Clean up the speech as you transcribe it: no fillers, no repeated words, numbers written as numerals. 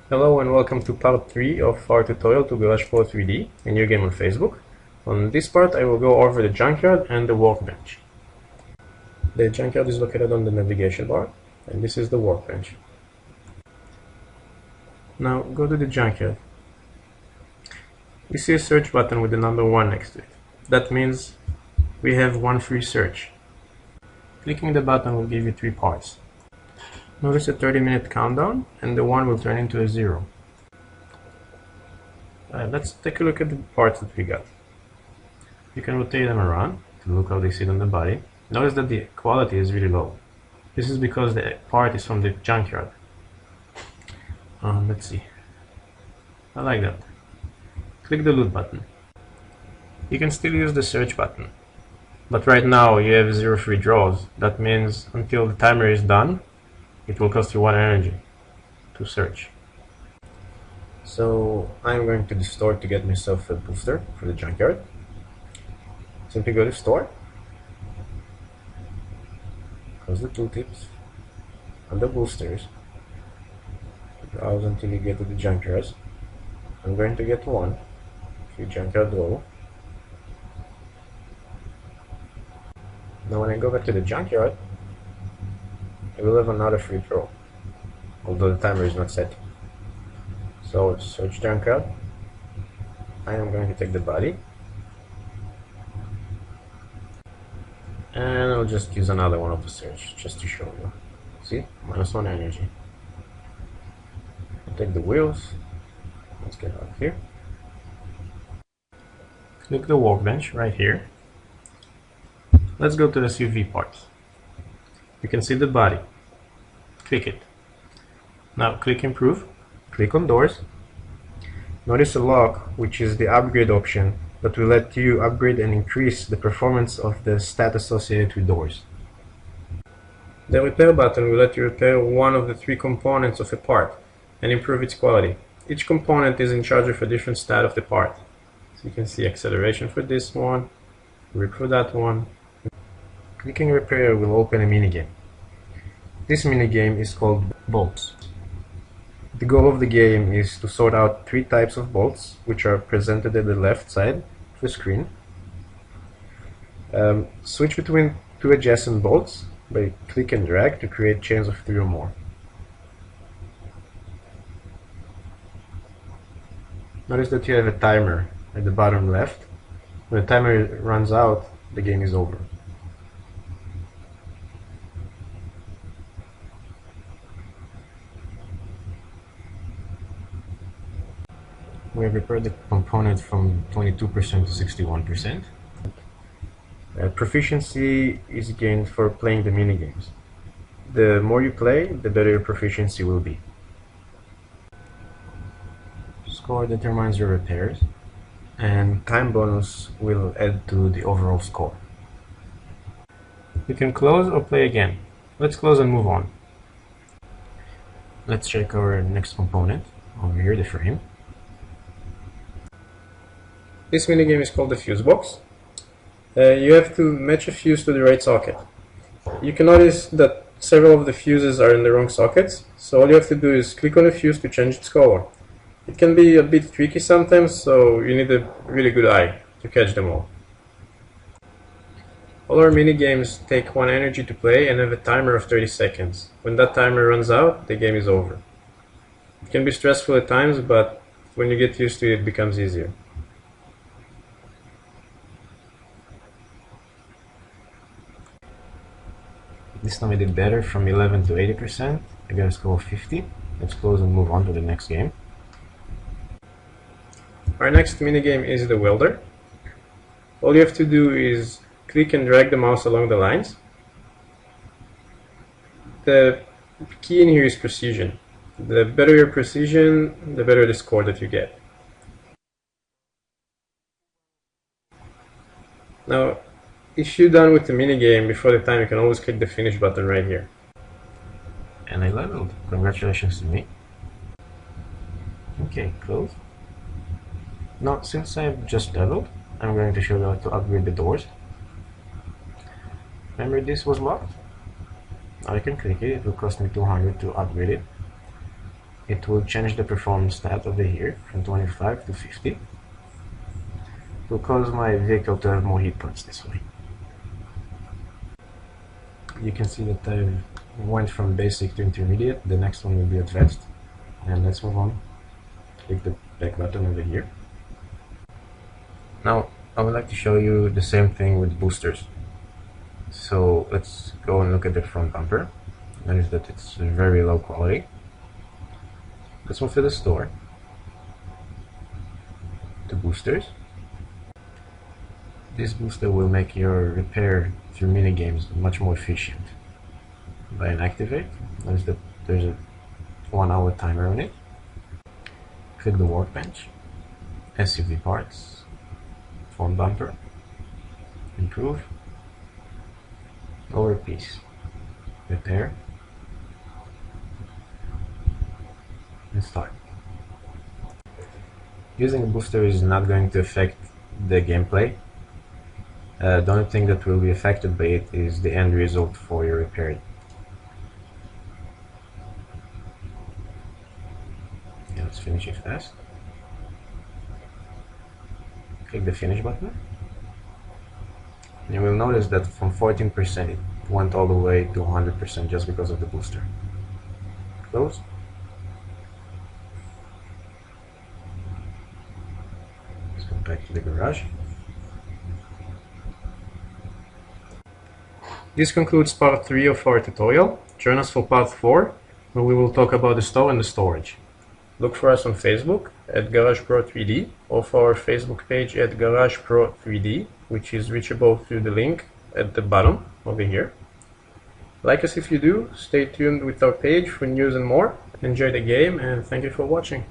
Hello and welcome to part 3 of our tutorial to GaragePro3D, a new game on Facebook. On this part I will go over the junkyard and the workbench. The junkyard is located on the navigation bar, and this is the workbench. Now go to the junkyard. You see a search button with the number 1 next to it. That means we have one free search. Clicking the button will give you 3 parts. Notice a 30-minute countdown, and the 1 will turn into a 0. Let's take a look at the parts that we got. You can rotate them around to look how they sit on the body. Notice that the quality is really low. This is because the part is from the junkyard. Let's see. I like that. Click the loot button. You can still use the search button, but right now you have 0 free draws. That means until the timer is done, it will cost you 1 energy to search. So I'm going to the store to get myself a booster for the junkyard. Simply go to store, close the tooltips, and the boosters, browse until you get to the junkyards. I'm going to get 1 free junkyard roll. Now when I go back to the junkyard, I will have another free throw, although the timer is not set. So search junkyard. I am going to take the body, and I'll just use another one of the search just to show you. See, -1 energy. I'll take the wheels. Let's get out of here. Click the workbench right here. Let's go to the SUV parts. You can see the body. Click it. Now click improve. Click on doors. Notice a lock, which is the upgrade option that will let you upgrade and increase the performance of the stat associated with doors. The repair button will let you repair one of the 3 components of a part and improve its quality. Each component is in charge of a different stat of the part. So you can see acceleration for this one, grip for that one. Clicking repair will open a minigame. This minigame is called bolts. The goal of the game is to sort out 3 types of bolts, which are presented at the left side of the screen. Switch between 2 adjacent bolts by click and drag to create chains of 3 or more. Notice that you have a timer at the bottom left. When the timer runs out, the game is over. We have repaired the component from 22% to 61%. Proficiency is gained for playing the minigames. The more you play, the better your proficiency will be. Score determines your repairs, and time bonus will add to the overall score. You can close or play again. Let's close and move on. Let's check our next component, over here, the frame. This minigame is called the fuse box. You have to match a fuse to the right socket. You can notice that several of the fuses are in the wrong sockets, so all you have to do is click on a fuse to change its color. It can be a bit tricky sometimes, so you need a really good eye to catch them all. All our minigames take 1 energy to play and have a timer of 30 seconds. When that timer runs out, the game is over. It can be stressful at times, but when you get used to it, it becomes easier. This time I did better, from 11 to 80%. I got a score of 50. Let's close and move on to the next game. Our next minigame is the welder. All you have to do is click and drag the mouse along the lines. The key in here is precision. The better your precision, the better the score that you get. Now, if you're done with the minigame before the time, you can always click the finish button right here. And I leveled. Congratulations to me. Okay, close. Now, since I've just leveled, I'm going to show you how to upgrade the doors. Remember this was locked? Now I can click it, it will cost me 200 to upgrade it. it will change the performance stat over here from 25 to 50. It will cause my vehicle to have more heat points this way. You can see that I went from basic to intermediate. The next one will be advanced. And let's move on. Click the back button over here. Now I would like to show you the same thing with boosters. So let's go and look at the front bumper. Notice that it's very low quality. Let's move to the store, to boosters. This booster will make your repair through minigames much more efficient. By an activate, notice that there's a 1 hour timer on it. Click the workbench, SUV parts, front bumper, improve, lower piece, repair, and start. Using a booster is not going to affect the gameplay. The only thing that will be affected by it is the end result for your repairing. Yeah, let's finish it fast. Click the finish button. You will notice that from 14% it went all the way to 100% just because of the booster. Close. Let's go back to the garage. This concludes part 3 of our tutorial. Join us for part 4, where we will talk about the store and the storage. Look for us on Facebook at GaragePro3D or for our Facebook page at GaragePro3D, which is reachable through the link at the bottom over here. Like us if you do, stay tuned with our page for news and more. Enjoy the game, and thank you for watching.